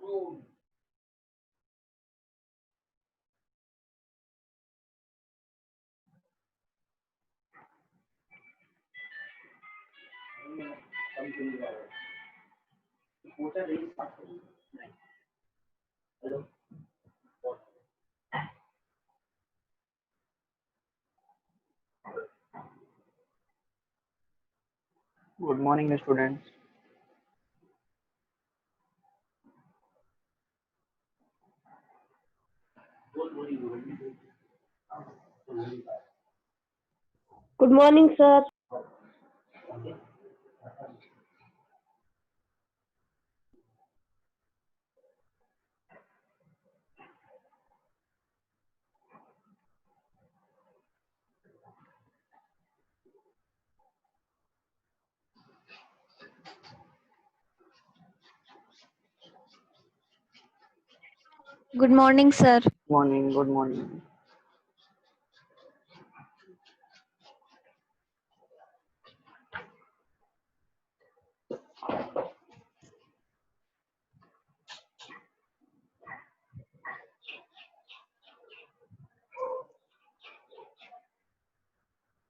Good morning, students. Good morning, sir. Good morning, sir. Morning. Good morning.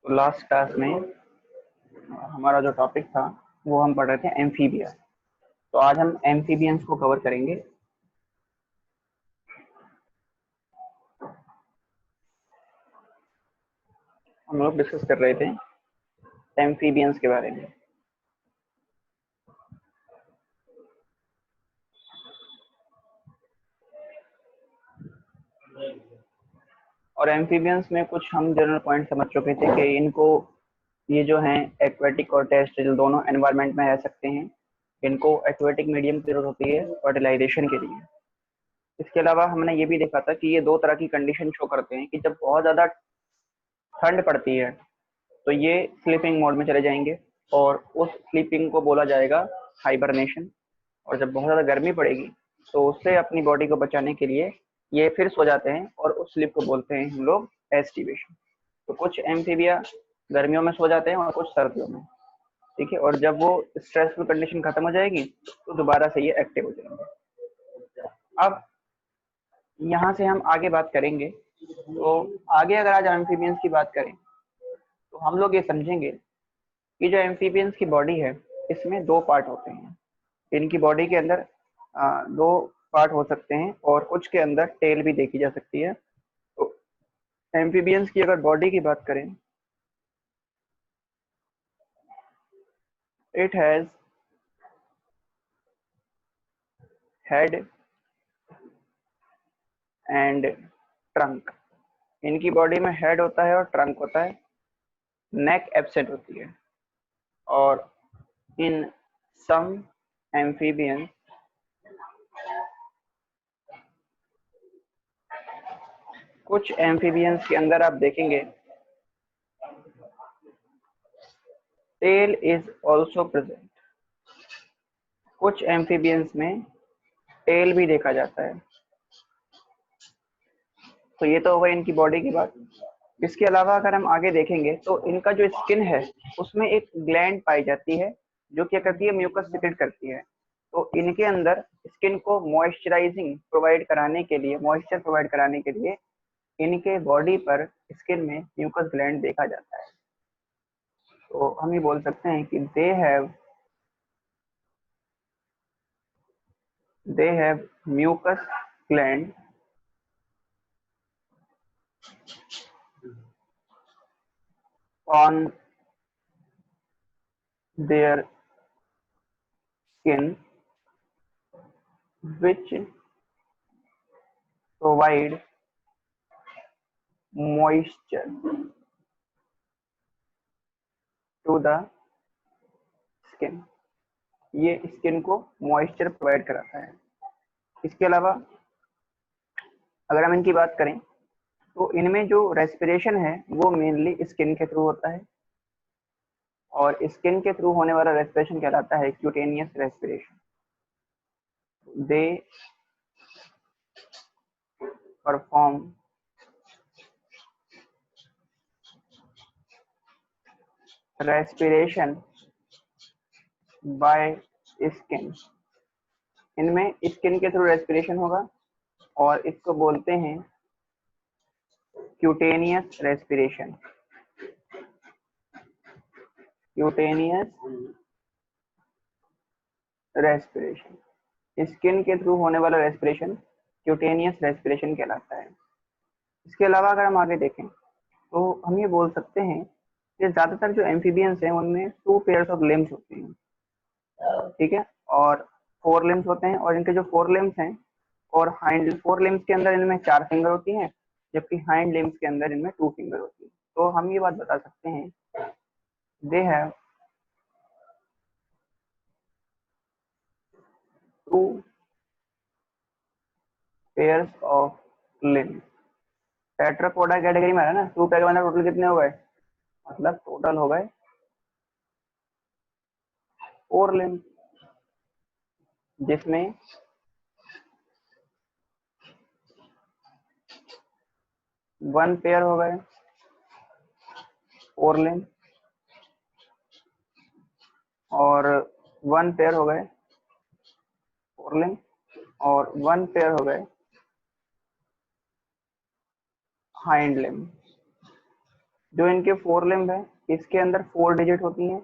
तो last class में हमारा जो topic था वो हम पढ़ रहे थे एम्फीबिया। तो आज हम एम्फीबियंस को कवर करेंगे। हम लोग डिस्कस कर रहे थे एम्फीबियंस के बारे में। और एम्फीबियंस में कुछ हम जनरल पॉइंट समझ चुके थे कि इनको ये जो हैं एक्वेटिक और टेरेस्ट्रियल दोनों एनवायरनमेंट में रह सकते हैं। इनको एक्वेटिक मीडियम की जरूरत होती है फर्टिलाइजेशन के लिए। इसके अलावा हमने ये भी देखा था कि ये दो तरह की कंडीशन शो करते हैं कि जब बहुत ज़्यादा ठंड पड़ती है तो ये स्लीपिंग मोड में चले जाएंगे और उस स्लीपिंग को बोला जाएगा हाइबरनेशन। और जब बहुत ज़्यादा गर्मी पड़ेगी तो उससे अपनी बॉडी को बचाने के लिए ये फिर सो जाते हैं और उस स्लीप को बोलते हैं हम लोग एस्टिवेशन। तो कुछ एम्फीबिया गर्मियों में सो जाते हैं और कुछ सर्दियों में, ठीक है। और जब वो स्ट्रेसफुल कंडीशन खत्म हो जाएगी तो दोबारा से ये एक्टिव हो जाएंगे। अब यहाँ से हम आगे बात करेंगे। तो आगे अगर आज एम्फीबियंस की बात करें तो हम लोग ये समझेंगे कि जो एम्फीबियंस की बॉडी है इसमें दो पार्ट होते हैं। इनकी बॉडी के अंदर दो पार्ट हो सकते हैं और कुछ के अंदर टेल भी देखी जा सकती है। तो एम्फीबियंस की अगर बॉडी की बात करें, it has head and trunk. इनकी बॉडी में हेड होता है और ट्रंक होता है। नेक एब्सेंट होती है। और इन सम एम्फीबियंस कुछ एम्फीबियंस के अंदर आप देखेंगे टेल इज ऑल्सो प्रेजेंट। कुछ एम्फीबियंस में टेल भी देखा जाता है। तो ये तो हो गई इनकी बॉडी की बात। इसके अलावा अगर हम आगे देखेंगे तो इनका जो स्किन है उसमें एक ग्लैंड पाई जाती है जो क्या करती है, म्यूकस सिक्रेट करती है। तो इनके अंदर स्किन को मॉइस्चराइजिंग प्रोवाइड कराने के लिए, मॉइस्चर प्रोवाइड कराने के लिए इनके बॉडी पर स्किन में म्यूकस ग्लैंड देखा जाता है। तो हम ये बोल सकते हैं कि they have mucus gland on their skin which provide moisture to the skin। ये स्किन को मॉइस्चर प्रोवाइड कराता है। इसके अलावा अगर हम इनकी बात करें तो इनमें जो रेस्पिरेशन है वो मेनली स्किन के थ्रू होता है और स्किन के थ्रू होने वाला रेस्पिरेशन कहलाता है cutaneous respiration. They perform respiration by skin इनमें स्किन के थ्रू रेस्पिरेशन होगा और इसको बोलते हैं cutaneous respiration. Cutaneous respiration, skin के थ्रू होने वाला रेस्पिरेशन क्यूटेनियस रेस्पिरेशन कहलाता है। इसके अलावा अगर हम आगे देखें तो हम ये बोल सकते हैं कि ज्यादातर जो एम्फीबियंस हैं उनमें 2 पेयर्स ऑफ लिम्स होते हैं, ठीक है, और 4 लिम्स होते हैं। और इनके जो 4 लिम्स हैं और हाइंड 4 लिम्स के अंदर इनमें 4 फिंगर होती हैं, जबकि हाइंड लिम्स के अंदर इनमें 2 फिंगर होती है। तो हम ये बात बता सकते हैं they have 2 pairs of limbs. Tetrapoda category में है ना, 2 पेयर मतलब टोटल कितने हो गए, मतलब टोटल हो गए 4 लिम्स, जिसमें 1 पेयर हो गए 4 लिम्स और 1 पेयर हो गए 4 लिम्स और 1 पेयर हो गए हाइंड लिम्ब। जो इनके 4 लिम्ब है इसके अंदर 4 डिजिट होती हैं।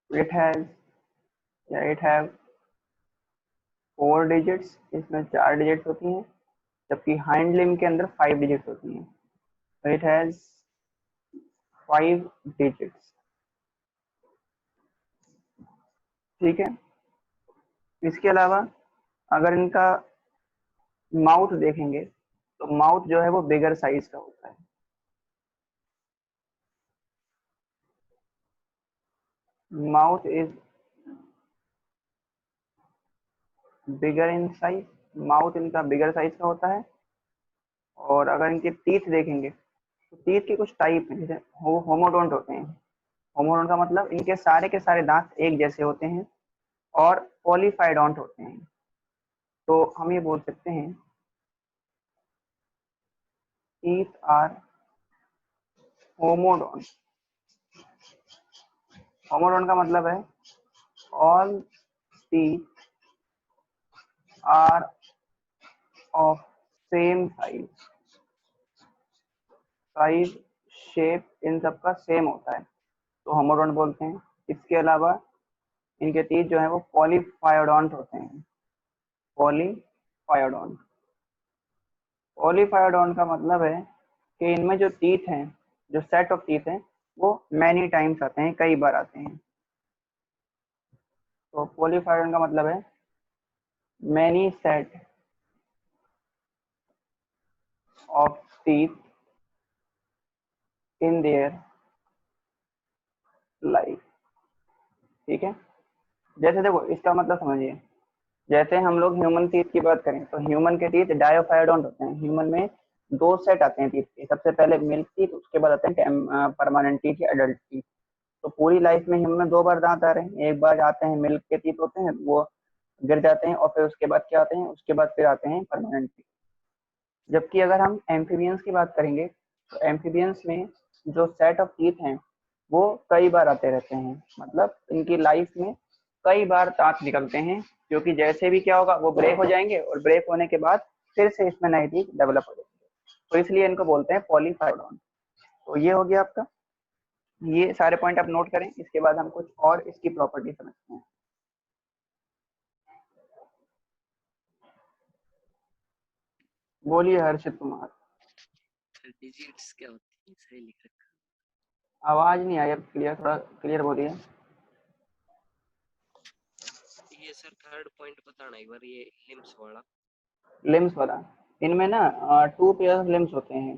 इट हैव 4 डिजिट्स, इसमें 4 डिजिट्स होती हैं, जबकि हाइंड लिम्ब के अंदर 5 डिजिट्स होती हैं। तो इट हैज 5 डिजिट्स, ठीक है। इसके अलावा अगर इनका माउथ देखेंगे तो माउथ जो है वो बिगर साइज का होता है। Mouth is bigger in size, mouth इनका बिगर साइज का होता है। और अगर इनके टीथ देखेंगे तो टीथ के कुछ टाइप हैं, जैसे होमोडोंट होते हैं। होमोडोंट का मतलब इनके सारे के सारे दांत एक जैसे होते हैं और पॉलीफाइडोंट होते हैं। तो हम ये बोल सकते हैं टीथ आर होमोडोंट। होमोडोंट का मतलब है all teeth are of same size, size shape इन सबका सेम होता है, तो होमोडोंट बोलते हैं। इसके अलावा इनके टीथ जो है वो पॉलीफायोडोंट होते हैं। पॉलीफायोडोंट, पॉलीफायोडोंट का मतलब है कि इनमें जो टीथ हैं, जो सेट ऑफ टीथ हैं, वो मैनी टाइम्स आते हैं, कई बार आते हैं। तो पॉलीफायोडोंट का मतलब है many set of teeth in their life, ठीक है। जैसे देखो इसका मतलब समझिए, जैसे हम लोग ह्यूमन टीथ की बात करें तो ह्यूमन के टीथ डायोफायोडोंट होते हैं। ह्यूमन में 2 सेट आते हैं टीथ के, सबसे पहले मिल्क टीथ, उसके बाद आते हैं परमानेंट टीथ या एडल्ट टीथ। तो पूरी लाइफ में ह्यूमन में 2 बार दांत आ रहे हैं। एक बार आते हैं मिल्क के टीथ होते हैं, वो गिर जाते हैं, और फिर उसके बाद क्या आते हैं, उसके बाद फिर आते हैं परमानेंट टीथ। जबकि अगर हम एम्फीबियंस की बात करेंगे तो एम्फीबियंस में जो सेट ऑफ टीथ हैं वो कई बार आते रहते हैं, मतलब इनकी लाइफ में कई बार दांत निकलते हैं, क्योंकि जैसे भी क्या होगा वो ब्रेक हो जाएंगे और ब्रेक होने के बाद फिर से इसमें नए टीथ डेवलप हो जाएंगे। तो इसलिए इनको बोलते हैं पॉलीफाइडोंट। तो ये हो गया आपका, ये सारे पॉइंट आप नोट करें। इसके बाद हम कुछ और इसकी प्रॉपर्टी समझते हैं। बोलिए हर्षित कुमार। डिजिट्स क्या होती है, सही लिख रखा। आवाज नहीं आई अब क्लियर, थोड़ा क्लियर बोलिए। ये सर थर्ड पॉइंट बताना एक बार, ये लिम्स वाला। लिम्स वाला, इनमें ना 2 पेयर ऑफ लिम्स होते हैं।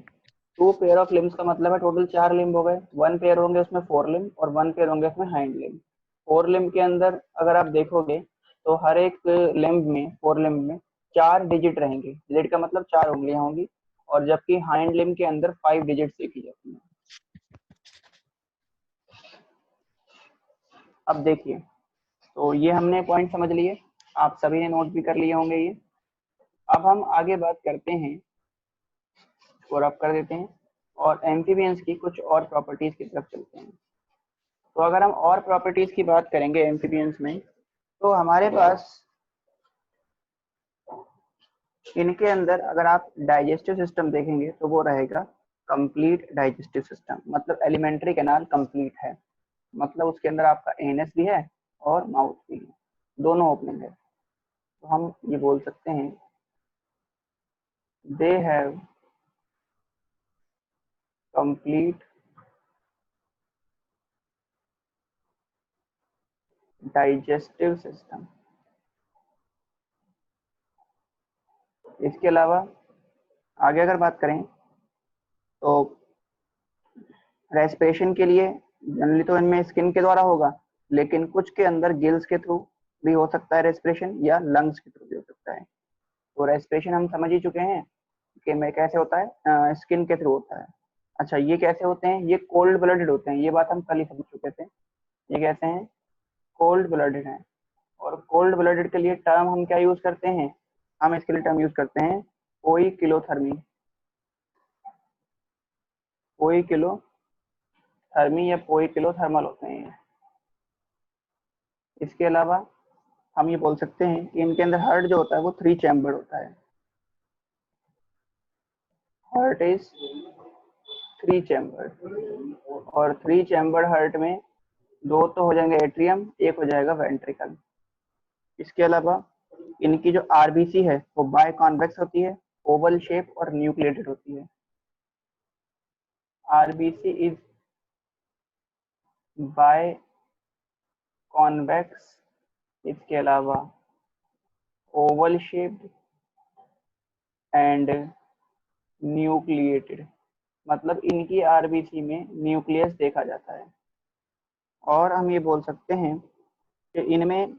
2 पेयर ऑफ लिम्स का मतलब है टोटल 4 लिम्ब हो गए। 1 पेयर होंगे उसमें 4 लिम्ब और 1 पेयर होंगे उसमें हाइंड लिम्ब। 4 लिम्ब के अंदर अगर आप देखोगे तो हर एक लिम्ब में, 4 लिम्ब में 4 डिजिट रहेंगे। डिजिट का मतलब 4 उंगलियां होंगी, और जबकि हाइंड लिम्ब के अंदर 5 डिजिट देखी जाती हैं। अब देखिए, तो ये हमने पॉइंट समझ लिए, आप सभी ने नोट भी कर लिए होंगे ये। अब हम आगे बात करते हैं, और अब कर देते हैं, और एम्फीबियंस की कुछ और प्रॉपर्टीज की तरफ चलते हैं। तो अगर हम और प्रॉपर्टीज की बात करेंगे एम्फीबियंस में, तो हमारे पास इनके अंदर अगर आप डाइजेस्टिव सिस्टम देखेंगे तो वो रहेगा कंप्लीट डाइजेस्टिव सिस्टम, मतलब एलिमेंट्री कैनाल कंप्लीट है, मतलब उसके अंदर आपका एनएस भी है और माउथ भी है, दोनों ओपनिंग है। तो हम ये बोल सकते हैं they have complete digestive system. इसके अलावा आगे अगर बात करें तो रेस्पिरेशन के लिए जनरली तो इनमें स्किन के द्वारा होगा, लेकिन कुछ के अंदर गिल्स के थ्रू भी हो सकता है रेस्पिरेशन, या लंग्स के थ्रू भी हो सकता है। तो रेस्पिरेशन हम समझ ही चुके हैं कि में कैसे होता है, स्किन के थ्रू होता है। अच्छा, ये कैसे होते हैं? ये कोल्ड ब्लडेड होते हैं, ये बात हम कल ही समझ चुके थे। ये कैसे हैं? कोल्ड ब्लडेड हैं। और कोल्ड ब्लडेड के लिए टर्म हम क्या यूज करते हैं? हम इसके लिए टर्म यूज करते हैं पोइकिलोथर्मी। पोइकिलोथर्मी या पोइकिलोथर्मल होते हैं। इसके अलावा हम ये बोल सकते हैं कि इनके अंदर हार्ट जो होता है वो 3 चैम्बर होता है। हार्ट इज 3 चैम्बर, और 3 चैम्बर हार्ट में 2 तो हो जाएंगे एट्रियम, एक हो जाएगा वेंट्रिकल। इसके अलावा इनकी जो आरबीसी है वो बाय कॉन्वेक्स होती है, ओवल शेप और न्यूक्लिएटेड होती है। आरबीसी इज बाय कॉन्वेक्स, इसके अलावा ओवल शेप्ड एंड न्यूक्लिएटेड, मतलब इनकी आरबीसी में न्यूक्लियस देखा जाता है। और हम ये बोल सकते हैं कि इनमें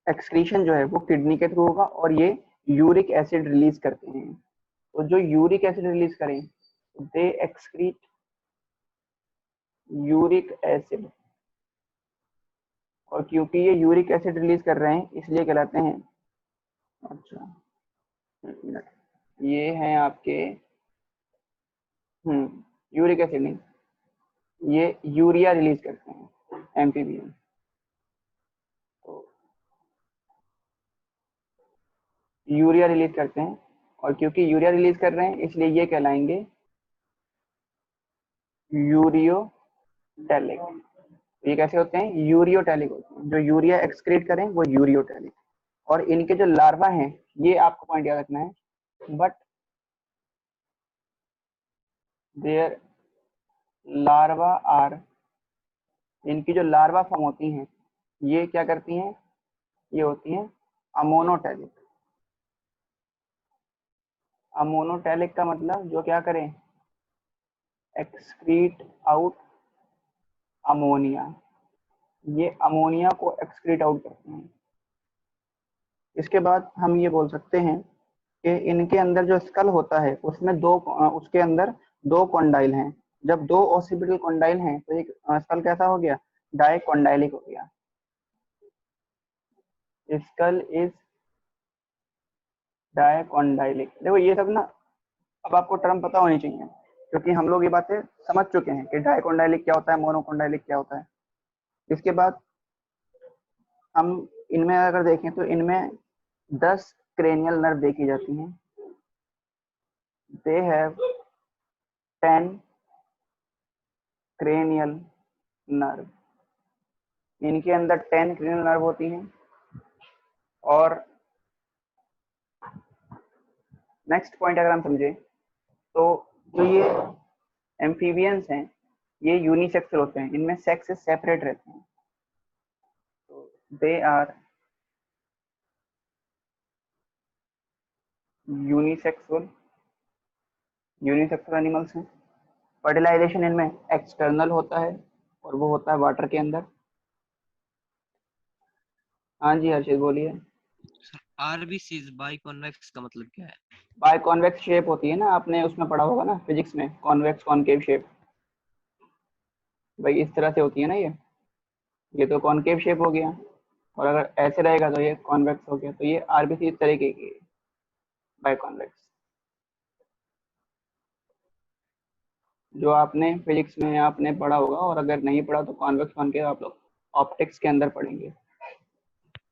एक्सक्रीशन जो है वो किडनी के थ्रू होगा, और ये यूरिक एसिड रिलीज करते हैं। तो जो यूरिक एसिड रिलीज करें दे एक्सक्रीट यूरिक एसिड, और क्योंकि ये यूरिक एसिड रिलीज कर रहे हैं इसलिए कहलाते हैं, अच्छा एक मिनट, ये हैं आपके यूरिक एसिड नहीं, ये यूरिया रिलीज करते हैं, एम्फीबियन। तो यूरिया रिलीज करते हैं, और क्योंकि यूरिया रिलीज कर रहे हैं इसलिए ये कहलाएंगे यूरियोटैलिक। ये कैसे होते हैं? यूरियोटैलिक होते हैं। जो यूरिया एक्सक्रीट करें वो यूरियोटैलिक। और इनके जो लार्वा हैं, ये आपको पॉइंट याद रखना है, बट देयर लार्वा आर, इनकी जो लार्वा फॉर्म होती हैं ये क्या करती हैं? ये होती हैं अमोनोटैलिक। अमोनोटैलिक का मतलब जो क्या करें? Excrete out ammonia. ये अमोनिया को एक्सक्रीट आउट करते हैं। इसके बाद हम ये बोल सकते हैं कि इनके अंदर जो स्कल होता है उसमें उसके अंदर 2 कॉन्डाइल हैं। जब 2 ऑसिपिटल कॉन्डाइल हैं तो एक स्कल कैसा हो गया? डाइकॉन्डाइलिक हो गया। Skull is dicondylic. देखो ये सब ना अब आपको टर्म पता होनी चाहिए, क्योंकि हम लोग ये बातें समझ चुके हैं कि डाइकॉन्डाइलिक क्या होता है, मोनोकॉन्डाइलिक क्या होता है। इसके बाद हम इनमें अगर देखें तो इनमें 10 क्रेनियल नर्व देखी जाती हैं। They have 10 cranial nerve. इनके अंदर 10 क्रेनियल नर्व होती हैं। और नेक्स्ट पॉइंट अगर हम समझे तो जो ये एम्फीबियंस हैं ये यूनिसेक्सुअल होते हैं, इनमें सेक्स सेपरेट रहते हैं। तो दे आर यूनिसेक्सुअल एनिमल्स हैं। फर्टिलाइजेशन इनमें एक्सटर्नल होता है और वो होता है वाटर के अंदर। हाँ जी हर्षित बोलिए। आरबीसी बाई कॉन्वेक्स का मतलब क्या है? बाय कॉन्वेक्स शेप होती है ना, आपने उसमें पढ़ा होगा ना फिजिक्स में, कॉन्वेक्स कॉनकेव शेप। भाई इस तरह से होती है ना, ये तो कॉनकेव शेप हो गया, और अगर ऐसे रहेगा तो ये कॉन्वेक्स हो गया। तो ये आरबीसी इस तरीके की बाय कॉन्वेक्स, जो आपने फिजिक्स में आपने पढ़ा होगा, और अगर नहीं पढ़ा तो कॉन्वेक्स कॉनकेव आप लोग ऑप्टिक्स के अंदर पढ़ेंगे।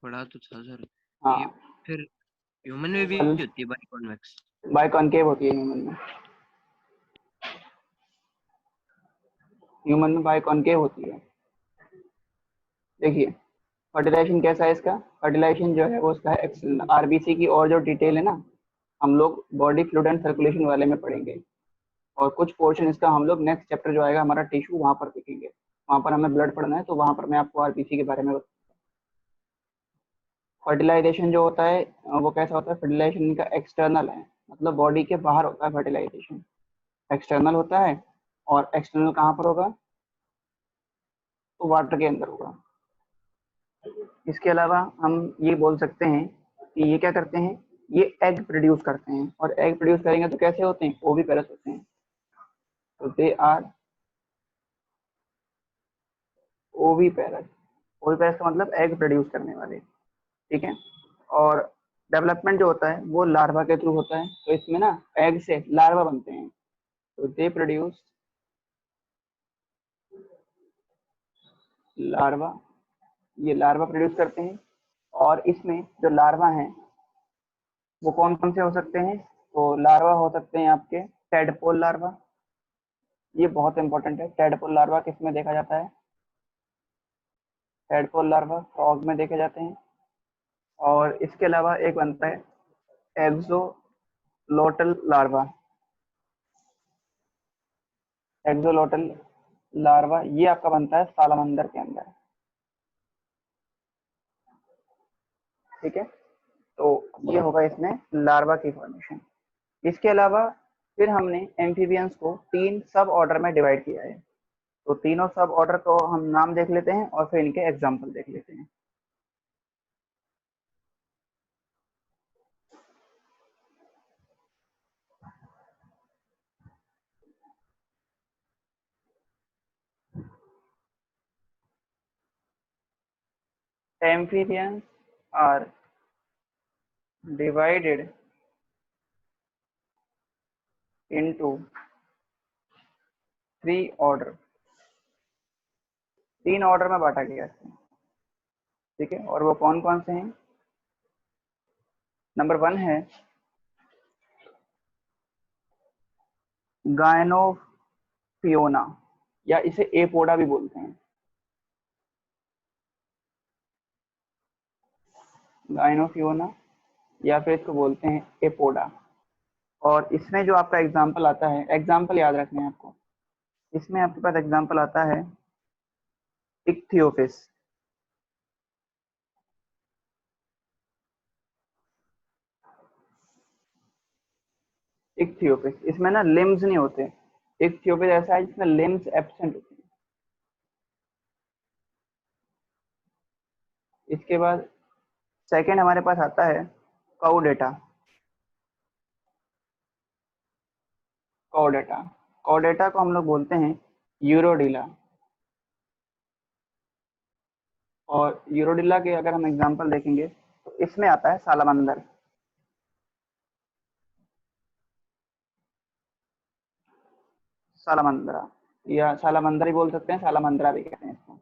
पढ़ा तो था सर। हाँ ये फिर ह्यूमन में भी कल होती है बाई कॉन्वेक्स। बाय कॉनकेव होती है ह्यूमन में, ह्यूमन में बाय कॉनकेव होती है। देखिए फर्टिलाइजेशन कैसा है इसका, फर्टिलाइजेशन जो है वो उसका है एक्सटर्नल, आरबीसी की और जो डिटेल है ना हम लोग बॉडी फ्लूइड एंड सर्कुलेशन वाले में पढ़ेंगे, और कुछ पोर्शन इसका हम लोग नेक्स्ट चैप्टर जो आएगा हमारा टिश्यू वहां पर देखेंगे, वहां पर हमें ब्लड पढ़ना है तो वहां पर मैं आपको आरबीसी के बारे में फर्टिलाइजेशन जो होता है वो कैसा होता है, फर्टिलाइजेशन का एक्सटर्नल है, मतलब बॉडी के बाहर होता है फर्टिलाइजेशन, एक्सटर्नल होता है। और एक्सटर्नल कहाँ पर होगा, तो वाटर के अंदर होगा। इसके अलावा हम ये बोल सकते हैं कि ये क्या करते हैं, ये एग प्रोड्यूस करते हैं, और एग प्रोड्यूस करेंगे तो कैसे होते हैं, ओविपेरस होते हैं। तो दे आर ओविपेरस, ओविपेरस का मतलब एग प्रोड्यूस करने वाले, ठीक है। और डेवलपमेंट जो होता है वो लार्वा के थ्रू होता है, तो इसमें ना एग से लार्वा बनते हैं, तो दे प्रोड्यूस लार्वा, ये लार्वा प्रोड्यूस करते हैं। और इसमें जो लार्वा हैं वो कौन कौन से हो सकते हैं, तो लार्वा हो सकते हैं आपके टेडपोल लार्वा, ये बहुत इंपॉर्टेंट है। टेडपोल लार्वा किस में देखा जाता है, टेडपोल लार्वा फ्रॉग में देखे जाते हैं। और इसके अलावा एक बनता है एक्सोलोटल लार्वा, एक्सोलोटल लार्वा ये आपका बनता है सालामंदर के अंदर, ठीक है। तो ये होगा इसमें लार्वा की फॉर्मेशन। इसके अलावा फिर हमने एम्फीबियंस को 3 सब ऑर्डर में डिवाइड किया है, तो तीनों सब ऑर्डर को हम नाम देख लेते हैं और फिर इनके एग्जाम्पल देख लेते हैं। Amphibians are divided into 3 order, 3 order में बांटा गया है, ठीक है। और वो कौन कौन से हैं, नंबर 1 है गायनोफियोना, या इसे एपोडा भी बोलते हैं, गायनोफियोना, या फिर इसको बोलते हैं एपोडा। और इसमें जो आपका एग्जाम्पल आता है, एग्जाम्पल याद रखने हैं आपको, इसमें आपके पास एग्जाम्पल आता है इक्थियोपिस, इक्थियोपिस इसमें ना लिम्स नहीं होते, इक्थियोपिस ऐसा है जिसमें लिम्स एब्सेंट होते हैं। इसके बाद सेकंड हमारे पास आता है काउडेटा, कॉर्डेटा, कॉर्डेटा को हम लोग बोलते हैं यूरोडिला। और यूरोडिला के अगर हम एग्जांपल देखेंगे तो इसमें आता है सालामंदर, सालामंदरा, या सालामंदर ही बोल सकते हैं, सालामंदरा भी कहते हैं इसको।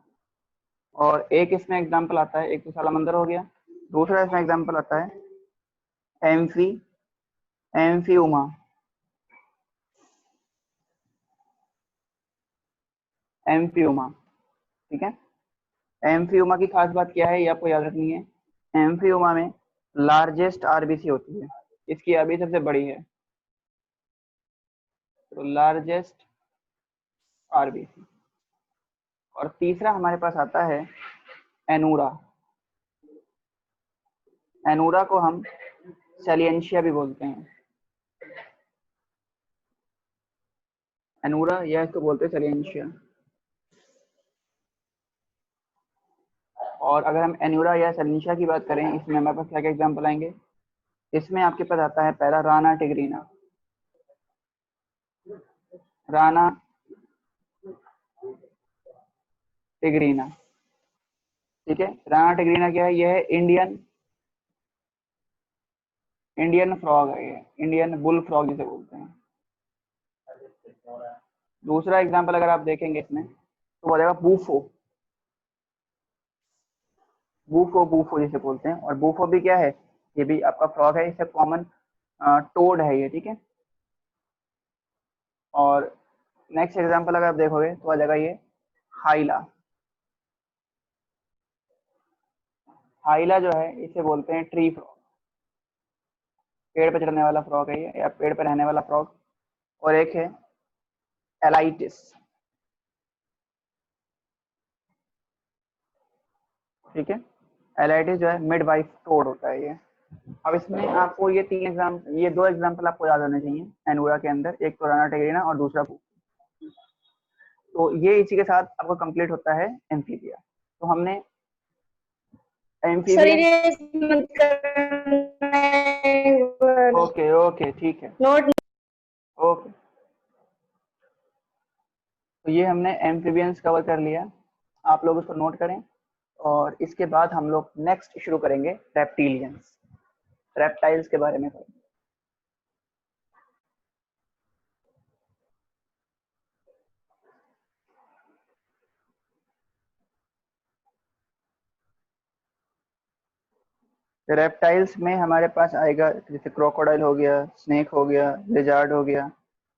और एक इसमें एग्जांपल आता है, एक तो सालामंदर हो गया, दूसरा इसमें एग्जांपल आता है एम्फी एम्फीउमा, एम्फीउमा, ठीक है। एम्फीउमा की खास बात क्या है ये आपको याद रखनी है, एम्फीउमा में लार्जेस्ट आरबीसी होती है, इसकी आरबीसी सबसे बड़ी है, तो लार्जेस्ट आरबीसी। और तीसरा हमारे पास आता है एनूरा, एनूरा को हम सेलियंशिया भी बोलते हैं, एनूरा या इसको बोलते हैं सेलियंशिया। और अगर हम एनूरा या सेलियंशिया की बात करें, इसमें हमारे पास क्या क्या एग्जाम्पल आएंगे, इसमें आपके पास आता है पहला राना टिग्रीना, राना टिग्रीना, ठीक है। राना टिग्रीना क्या है, यह है इंडियन, इंडियन फ्रॉग है, ये इंडियन बुल फ्रॉग जिसे बोलते हैं। दूसरा एग्जाम्पल अगर आप देखेंगे इसमें तो बोलेगा बूफो, बूफो, बूफो जिसे बोलते हैं। और बूफो भी क्या है, ये भी आपका फ्रॉग है, इसे कॉमन टोड है ये, ठीक है। और नेक्स्ट एग्जांपल अगर आप देखोगे तो आ जाएगा ये हाइला। हाइला जो है इसे बोलते हैं ट्री फ्रॉग, पेड़ पे चढ़ने वाला फ्रॉग है ये, या पेड़ पे रहने वाला फ्रॉग। और एक है एलाइटिस, ठीक है। एलाइटिस जो है मिड वाइफ टोड होता है ये। अब इसमें आपको ये ये दो एग्जांपल आपको याद होने चाहिए एनोरा के अंदर, एक तो राना टेगरीना और दूसरा बूफो। तो ये इसी के साथ आपका कंप्लीट होता है एम्फीबिया। तो हमने सर एम्फीबियन, इरेज मत करना है, ओके ओके ठीक है, नोट। ओके। तो ये हमने एम्फीबियंस कवर कर लिया, आप लोग उसको नोट करें। और इसके बाद हम लोग नेक्स्ट शुरू करेंगे रेप्टिलियंस, रेप्टाइल्स के बारे में करेंगे। रेप्टाइल्स में हमारे पास आएगा जैसे क्रोकोडाइल हो गया, स्नेक हो गया, लिजार्ड हो गया,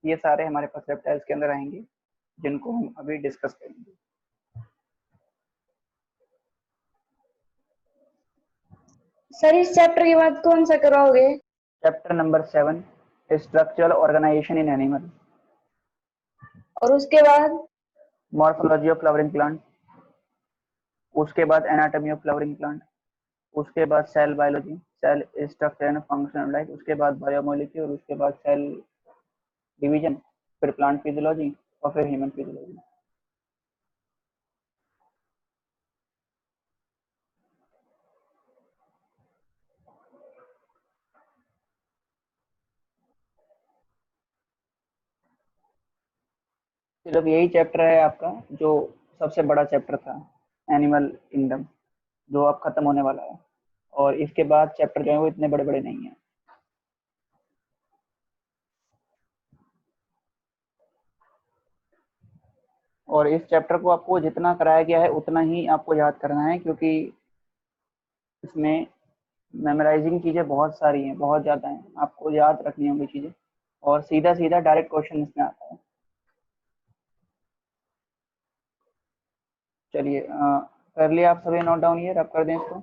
ये सारे हमारे पास रेप्टाइल्स के अंदर आएंगे, जिनको हम अभी डिस्कस करेंगे। सर इस चैप्टर के बाद कौन सा कराओगे? Chapter number 7, structural organisation in animal. और उसके बाद? मॉर्फोलॉजी ऑफ फ्लावरिंग प्लांट, उसके बाद एनाटॉमी ऑफ फ्लावरिंग प्लांट, उसके बाद cell biology, cell structure and function of life, उसके बाद बायोमोलिक्यूल, उसके बाद सेल डिवीजन, फिर प्लांट फिजियोलॉजी और फिर ह्यूमन फिजियोलॉजी। सिर्फ यही चैप्टर है आपका जो सबसे बड़ा चैप्टर था, एनिमल किंगडम, जो अब खत्म होने वाला है। और इसके बाद चैप्टर जो है वो इतने बड़े बड़े नहीं है। और इस चैप्टर को आपको जितना कराया गया है उतना ही आपको याद करना है, क्योंकि इसमें मेमोराइजिंग चीज़ें बहुत सारी हैं, बहुत ज़्यादा हैं, आपको याद रखनी होंगी चीज़ें। और सीधा सीधा डायरेक्ट क्वेश्चन इसमें आता है। चलिए कर लिया आप सभी नोट डाउन, ये रब कर दें इसको।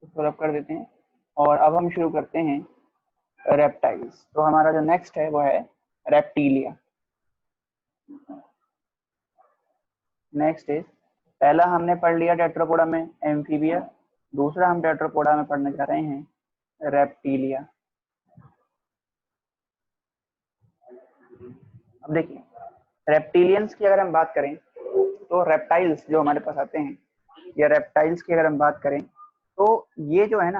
इसको रब कर देते हैं और अब हम शुरू करते हैं रेप्टाइल्स। तो हमारा जो नेक्स्ट है वो है रेप्टीलिया। नेक्स्ट इज, पहला हमने पढ़ लिया टेट्रापोडा में एम्फीबिया, दूसरा हम टेट्रापोडा में पढ़ने जा रहे हैं रेप्टीलिया। अब देखिए, रेप्टिलियंस की अगर हम बात करें तो रेप्टाइल्स जो हमारे पास आते हैं, या रेप्टाइल्स की अगर हम बात करें तो ये जो है ना,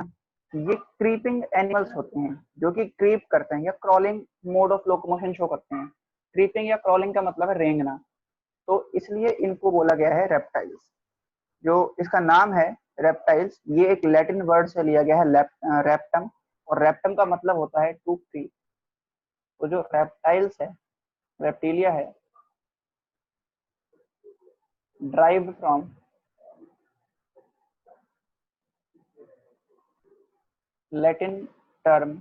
ये क्रीपिंग एनिमल्स होते हैं जो कि क्रीप करते हैं या crawling mode of locomotion show करते हैं। क्रीपिंग या क्रॉलिंग का मतलब है रेंगना, तो इसलिए इनको बोला गया है रेप्टाइल्स। जो इसका नाम है रेप्टाइल्स, ये एक लैटिन वर्ड से लिया गया है, रेप्टम, और रेप्टम का मतलब होता है टू क्रीप। तो जो रेप्टाइल्स है, रेप्टिलिया है, derived from Latin term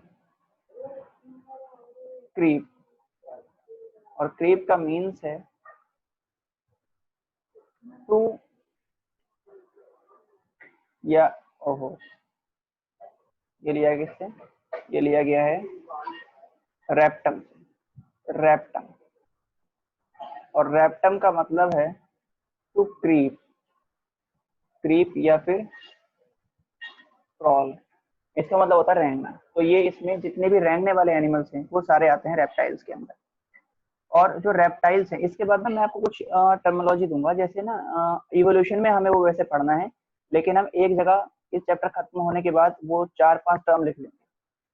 creep, और क्रीप का मीन्स है टू, या ओहो, ये लिया गया किससे, ये लिया गया है रेप्टम से, रेप्टम। और रेप्टम का मतलब है टू क्रीप, क्रीप या फिर क्रॉल, इसका मतलब होता है रेंगना। तो ये इसमें जितने भी रेंगने वाले एनिमल्स हैं वो सारे आते हैं रेप्टाइल्स के अंदर। और जो रेप्टाइल्स हैं, इसके बाद ना मैं आपको कुछ टर्मिनोलॉजी दूंगा, जैसे ना इवोल्यूशन में हमें वो वैसे पढ़ना है, लेकिन हम एक जगह इस चैप्टर खत्म होने के बाद वो 4-5 टर्म लिख लेंगे।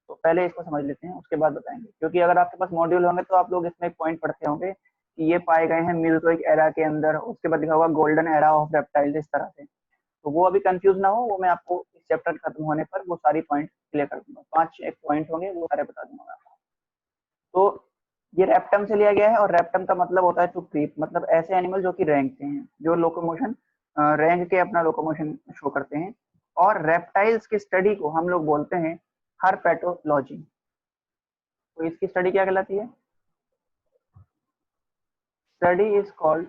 तो पहले इसको समझ लेते हैं, उसके बाद बताएंगे, क्योंकि अगर आपके पास मॉड्यूल होंगे तो आप लोग इसमें एक पॉइंट पढ़ते होंगे कि ये पाए गए हैं मीसोइक एरा के अंदर, उसके बाद लिखा होगा गोल्डन एरा ऑफ रेप्टाइल्स, इस तरह से। तो वो अभी कंफ्यूज ना हो, वो मैं आपको इस चैप्टर खत्म होने पर वो सारी पॉइंट क्लियर कर दूंगा। 5 एक पॉइंट होंगे वो सारे बता दूंगा आपको। तो ये रेप्टम से लिया गया है, और रेप्टम का मतलब होता है टू क्रीप, मतलब ऐसे एनिमल जो कि रेंगते हैं, जो लोकोमोशन रेंग के अपना लोकोमोशन शो करते हैं। और रेप्टाइल्स की स्टडी को हम लोग बोलते हैं हर्पेटोलॉजी। तो इसकी स्टडी क्या कहलाती है? Study is called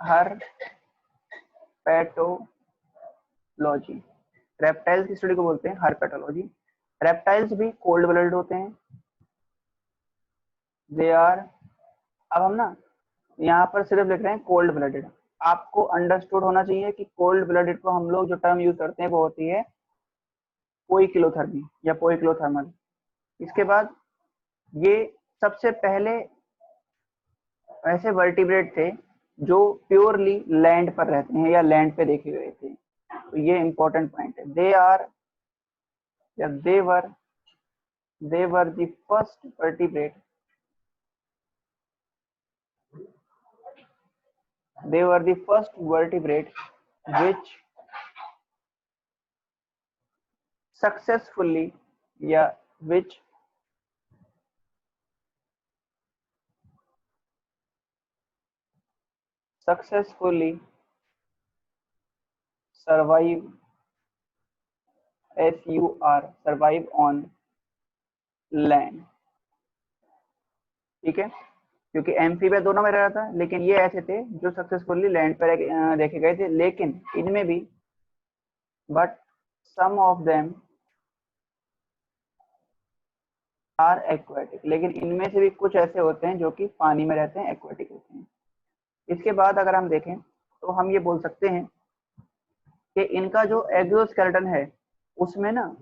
herpetology. Reptiles की स्टडी को बोलते हैं हर्पेटोलॉजी। रेप्टाइल्स भी कोल्ड ब्लडेड होते हैं। दे आर, अब हम ना यहाँ पर सिर्फ लिख रहे हैं कोल्ड ब्लडेड। आपको अंडरस्टूड होना चाहिए कि कोल्ड ब्लडेड को हम लोग जो टर्म यूज करते हैं वो होती है पोइकिलोथर्मी या पोइकिलोथर्मल। इसके बाद ये सबसे पहले ऐसे वर्टिब्रेट थे जो प्योरली लैंड पर रहते हैं या लैंड पे देखे गए थे। तो ये इंपॉर्टेंट पॉइंट है। दे आर या they were the first vertebrate, they were the first vertebrate which successfully which successfully survive survive on land। ठीक है, क्योंकि एम्फीबिया दोनों में रह रहा था, लेकिन ये ऐसे थे जो सक्सेसफुली लैंड पर देखे गए थे। लेकिन इनमें भी but some of them are aquatic, लेकिन इनमें से भी कुछ ऐसे होते हैं जो कि पानी में रहते हैं, एक्वाटिक होते हैं। इसके बाद अगर हम देखें तो हम ये बोल सकते हैं कि इनका जो एक्सोस्केलेटन है उसमें ना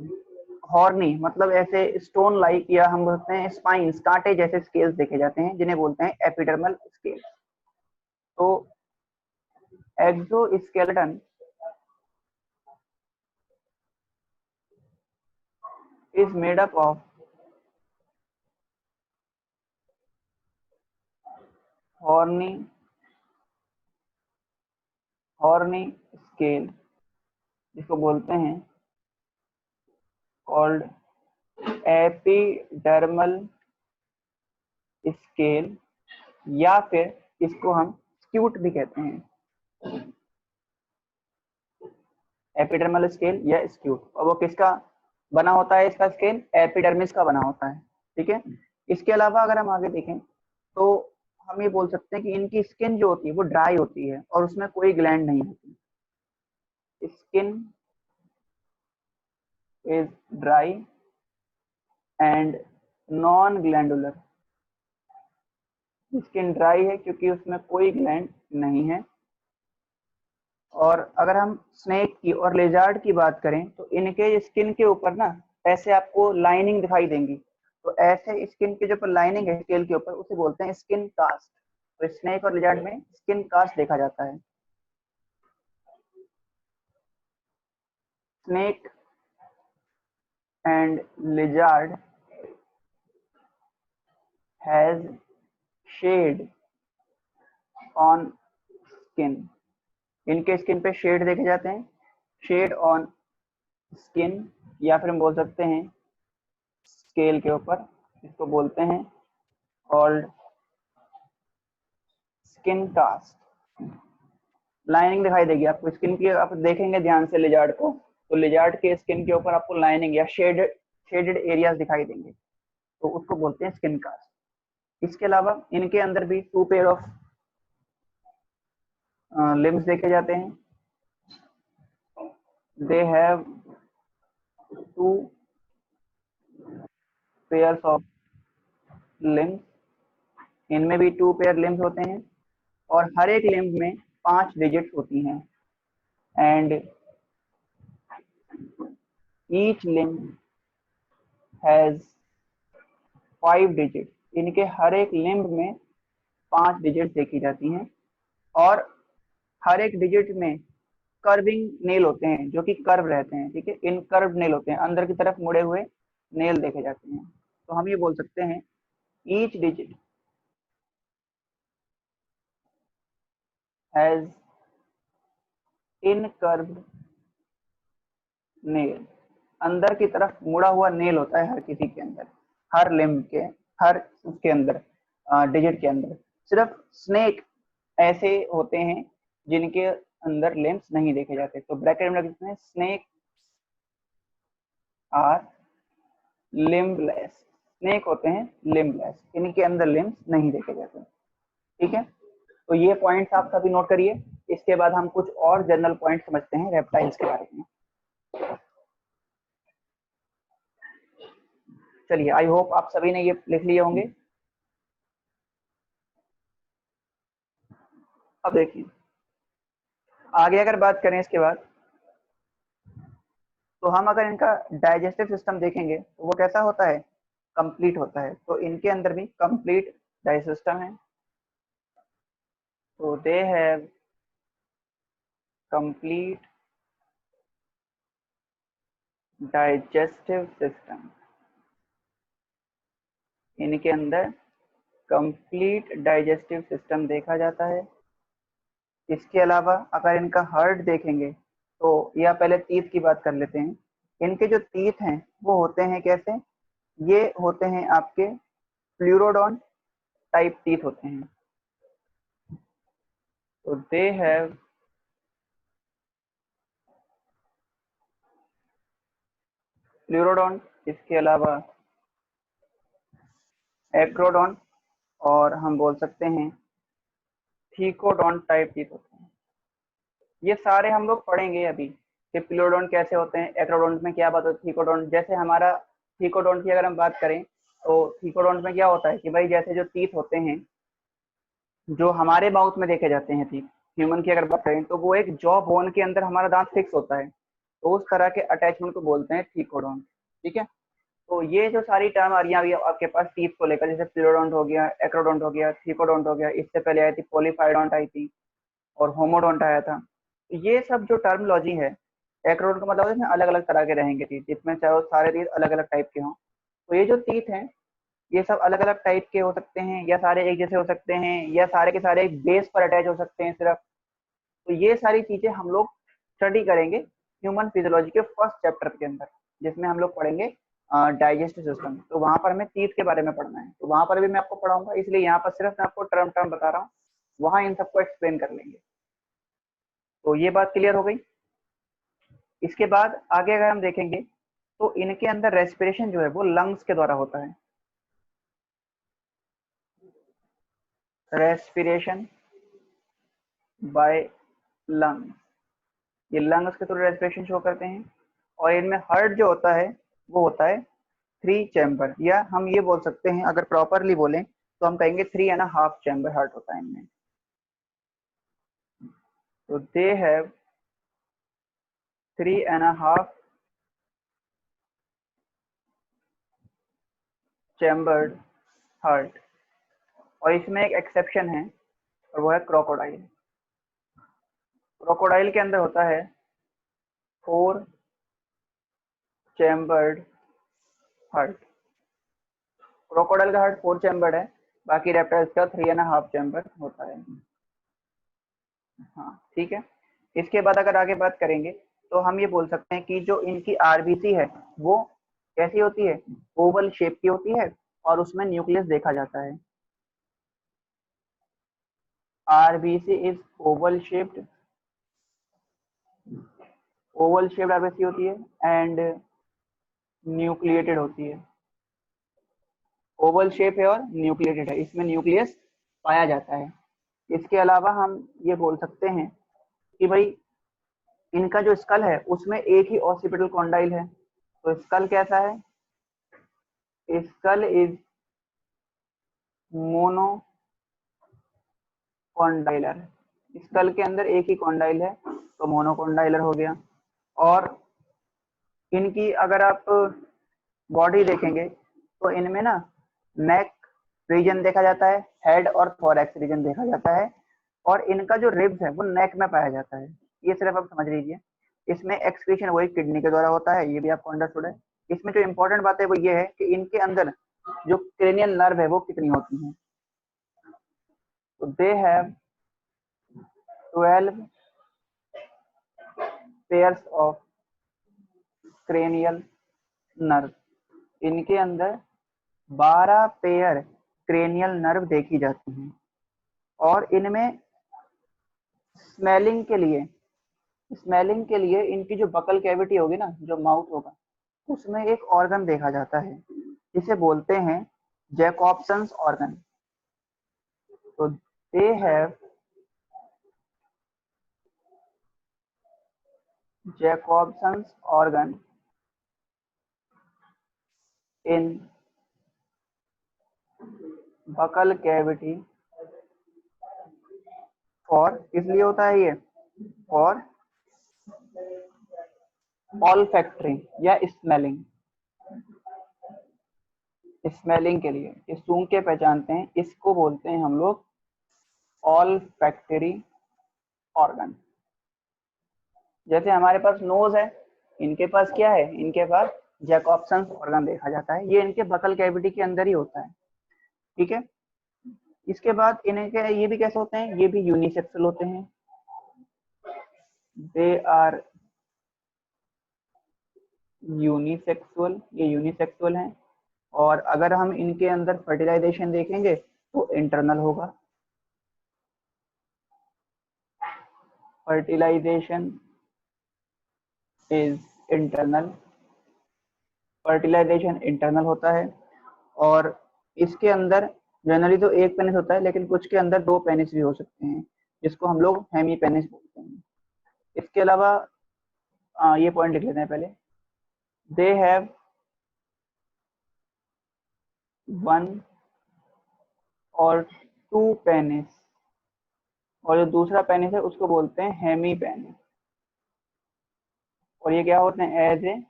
हॉर्नी, मतलब ऐसे स्टोन लाइक या हम बोलते हैं स्पाइंस, कांटे जैसे स्केल्स देखे जाते हैं, जिन्हें बोलते हैं एपिडर्मल स्केल्स। तो exoskeleton is made up of horny scale, जिसको बोलते हैं called एपिडर्मल स्केल, या फिर इसको हम स्क्यूट भी कहते हैं। एपिडर्मल स्केल या स्क्यूट, और वो किसका बना होता है? इसका स्केल एपिडर्मिस का बना होता है। ठीक है, इसके अलावा अगर हम आगे देखें तो हम ये बोल सकते हैं कि इनकी स्किन जो होती है वो ड्राई होती है और उसमें कोई ग्लैंड नहीं होती। Skin is dry and non glandular. Skin dry है क्योंकि उसमें कोई ग्लैंड नहीं है। और अगर हम स्नेक की और लेजार्ड की बात करें तो इनके स्किन के ऊपर ना ऐसे आपको लाइनिंग दिखाई देंगी। तो ऐसे स्किन के जो ऊपर लाइनिंग है स्केल के ऊपर, उसे बोलते हैं स्किन कास्ट। तो स्नेक और लेजार्ड में स्किन कास्ट देखा जाता है। Snake and lizard has shed on skin. इनके स्किन पे शेड देखे जाते हैं, शेड ऑन स्किन, या फिर हम बोल सकते हैं स्केल के ऊपर। इसको बोलते हैं कॉल्ड स्किन कास्ट। लाइनिंग दिखाई देगी आपको स्किन की, आप देखेंगे ध्यान से लिजार्ड को, तो लिजार्ड के स्किन के ऊपर आपको लाइनिंग या शेडेड एरियाज दिखाई देंगे, तो उसको बोलते हैं स्किन कास्ट। इसके अलावा इनके अंदर भी 2 पेयर ऑफ लिम्स देखे जाते हैं। They have 2 pairs of limbs. इनमें भी 2 पेयर लिम्स होते हैं और हर एक लिम्ब में 5 डिजिट्स होती हैं। And each limb has 5 digit. इनके हर एक लिम्ब में 5 डिजिट देखी जाती हैं और हर एक डिजिट में कर्विंग नेल होते हैं जो कि कर्व रहते हैं। ठीक है, इन कर्व नेल होते हैं, अंदर की तरफ मुड़े हुए नेल देखे जाते हैं। तो हम ये बोल सकते हैं ईच डिजिट हैज इनकर्व्ड नेल, अंदर की तरफ मुड़ा हुआ नेल होता है हर किसी के अंदर, हर लिम्ब के, हर उसके अंदर, डिजिट के अंदर। सिर्फ स्नेक ऐसे होते हैं जिनके अंदर लिम्स नहीं देखे जाते। तो ब्रैकेट में लिखते हैं स्नेक आर लिम्बलेस, स्नेक होते हैं लिम्बलेस, इनके अंदर लिम्स नहीं देखे जाते। ठीक है, तो ये पॉइंट्स आप सभी नोट करिए। इसके बाद हम कुछ और जनरल पॉइंट समझते हैं रेप्टाइल्स के बारे में। चलिए, आई होप आप सभी ने ये लिख लिए होंगे। अब देखिए आगे अगर बात करें इसके बाद, तो हम अगर इनका डाइजेस्टिव सिस्टम देखेंगे तो वो कैसा होता है, कंप्लीट होता है। तो इनके अंदर भी कंप्लीट डाइजेस्टिव सिस्टम है। तो they have complete digestive system, इनके अंदर कंप्लीट डाइजेस्टिव सिस्टम देखा जाता है। इसके अलावा अगर इनका हार्ट देखेंगे तो, या पहले टीथ की बात कर लेते हैं। इनके जो टीथ हैं वो होते हैं कैसे, ये होते हैं आपके फ्लूरोडॉन टाइप टीथ होते हैं। तो दे हैव फ्लूरोडॉन, इसके अलावा एक्रोडॉन, और हम बोल सकते हैं थीकोडॉन टाइप टीथ होते हैं। ये सारे हम लोग पढ़ेंगे अभी कि फ्लूरोडॉन कैसे होते हैं, एक्रोडॉन में क्या बात होती है, थीकोडॉन। जैसे हमारा थीकोडॉन की अगर हम बात करें तो थीकोडॉन में क्या होता है कि भाई जैसे जो टीथ होते हैं जो हमारे माउथ में देखे जाते हैं टीथ, ह्यूमन की अगर बात करें तो वो एक जॉ बोन के अंदर हमारा दांत फिक्स होता है, तो उस तरह के अटैचमेंट को बोलते हैं थीकोडॉन। ठीक है, तो ये जो सारी टर्म आ रही है आपके पास टीथ को लेकर, जैसे फ्लूरोडोंट हो गया, एक्रोडोंट हो गया, थीकोडोंट हो गया, इससे पहले आई थी पॉलीफाइडोंट आई थी, और होमोडोंट आया था। ये सब जो टर्मोलॉजी है, एक्रोडोंट का मतलब है अलग अलग तरह के रहेंगे टीथ, जिसमें चाहे सारे टीथ अलग अलग टाइप के हों। तो ये जो टीथ हैं ये सब अलग अलग टाइप के हो सकते हैं, या सारे एक जैसे हो सकते हैं, या सारे के सारे एक बेस पर अटैच हो सकते हैं सिर्फ। तो ये सारी चीजें हम लोग स्टडी करेंगे ह्यूमन फिजियोलॉजी के फर्स्ट चैप्टर के अंदर, जिसमें हम लोग पढ़ेंगे डाइजेस्टिव सिस्टम। तो वहां पर हमें टीथ के बारे में पढ़ना है, तो वहां पर भी मैं आपको पढ़ाऊंगा, इसलिए यहाँ पर सिर्फ मैं आपको टर्म टर्म बता रहा हूँ, वहां इन सबको एक्सप्लेन कर लेंगे। तो ये बात क्लियर हो गई। इसके बाद आगे अगर हम देखेंगे तो इनके अंदर रेस्पिरेशन जो है वो लंग्स के द्वारा होता है। रेस्पिरेशन बाय लंग्स, ये लंग्स के थ्रू रेस्पिरेशन शो करते हैं। और इनमें हार्ट जो होता है वो होता है 3 चैम्बर, या हम ये बोल सकते हैं अगर प्रॉपरली बोलें तो हम कहेंगे 3.5 चैम्बर हार्ट होता है इनमें। तो दे हैव 3.5 चैम्बर्ड हार्ट। और इसमें एक एक्सेप्शन है और वो है क्रोकोडाइल। क्रोकोडाइल के अंदर होता है 4 चैम्बर्ड हार्ट। क्रोकोडाइल का हार्ट 4 चैम्बर्ड है, बाकी रेप्टाइल्स का 3.5 चैम्बर होता है। हाँ ठीक है। इसके बाद अगर आगे बात करेंगे तो हम ये बोल सकते हैं कि जो इनकी आरबीसी है वो कैसी होती है, ओवल शेप की होती है, और उसमें न्यूक्लियस देखा जाता है। RBC is Oval shaped, Oval shaped RBC होती है एंड न्यूक्लिएटेड होती है। ओवल शेप है और न्यूक्लिएटेड है, इसमें न्यूक्लियस पाया जाता है। इसके अलावा हम ये बोल सकते हैं कि भाई इनका जो स्कल है उसमें एक ही ऑसिपिटल कॉन्डाइल है। तो स्कल कैसा है, skull is monocondylar, skull के अंदर एक ही कॉन्डाइल है तो मोनोकॉन्डाइलर हो गया। और इनकी अगर आप बॉडी देखेंगे तो इनमें ना नेक रीजन देखा जाता है, हेड और थोरैक्स रीजन देखा जाता है, और इनका जो रिब्स है वो नेक में पाया जाता है। ये सिर्फ आप समझ लीजिए। इसमें एक्सक्रीशन वही किडनी के द्वारा होता है, ये भी आपको अंडरस्टूड है। इसमें जो इंपॉर्टेंट बात है वो ये है कि इनके अंदर जो क्रेनियल नर्व है वो कितनी होती हैं। तो they have 12 pairs of cranial nerve, इनके अंदर 12 पेयर क्रेनियल नर्व देखी जाती हैं और इनमें स्मेलिंग के लिए इनकी जो बकल कैविटी होगी ना, जो माउथ होगा, उसमें एक ऑर्गन देखा जाता है जिसे बोलते हैं जैकॉब्सन्स ऑर्गन। तो they have Jacobson's organ in buccal cavity for, इसलिए होता है ये फॉर ऑल्फैक्टरी या स्मेलिंग के लिए, ये सूंघ के पहचानते हैं, इसको बोलते हैं हम लोग ऑल्फैक्टरी ऑर्गन। जैसे हमारे पास नोज है, इनके पास क्या है, इनके पास जैकॉब्सन्स ऑर्गन देखा जाता है, ये इनके बकल कैविटी के अंदर ही होता है। ठीक है, इसके बाद इनके ये भी कैसे होते हैं, ये भी यूनिसेक्सुअल होते हैं, दे आर यूनिसेक्सुअल, ये यूनिसेक्सुअल हैं। और अगर हम इनके अंदर फर्टिलाइजेशन देखेंगे तो इंटरनल होगा, fertilisation is internal, fertilisation internal होता है। और इसके अंदर जनरली तो एक पेनिस होता है, लेकिन कुछ के अंदर 2 पेनिस भी हो सकते हैं, जिसको हम लोग हेमी पेनिस बोलते हैं। इसके अलावा ये पॉइंट लिख लेते हैं पहले, दे हैव 1 और 2 पेनिस, और जो दूसरा पेनिस है उसको बोलते हैं हेमी पेनिस। और ये क्या होते हैं, एज ए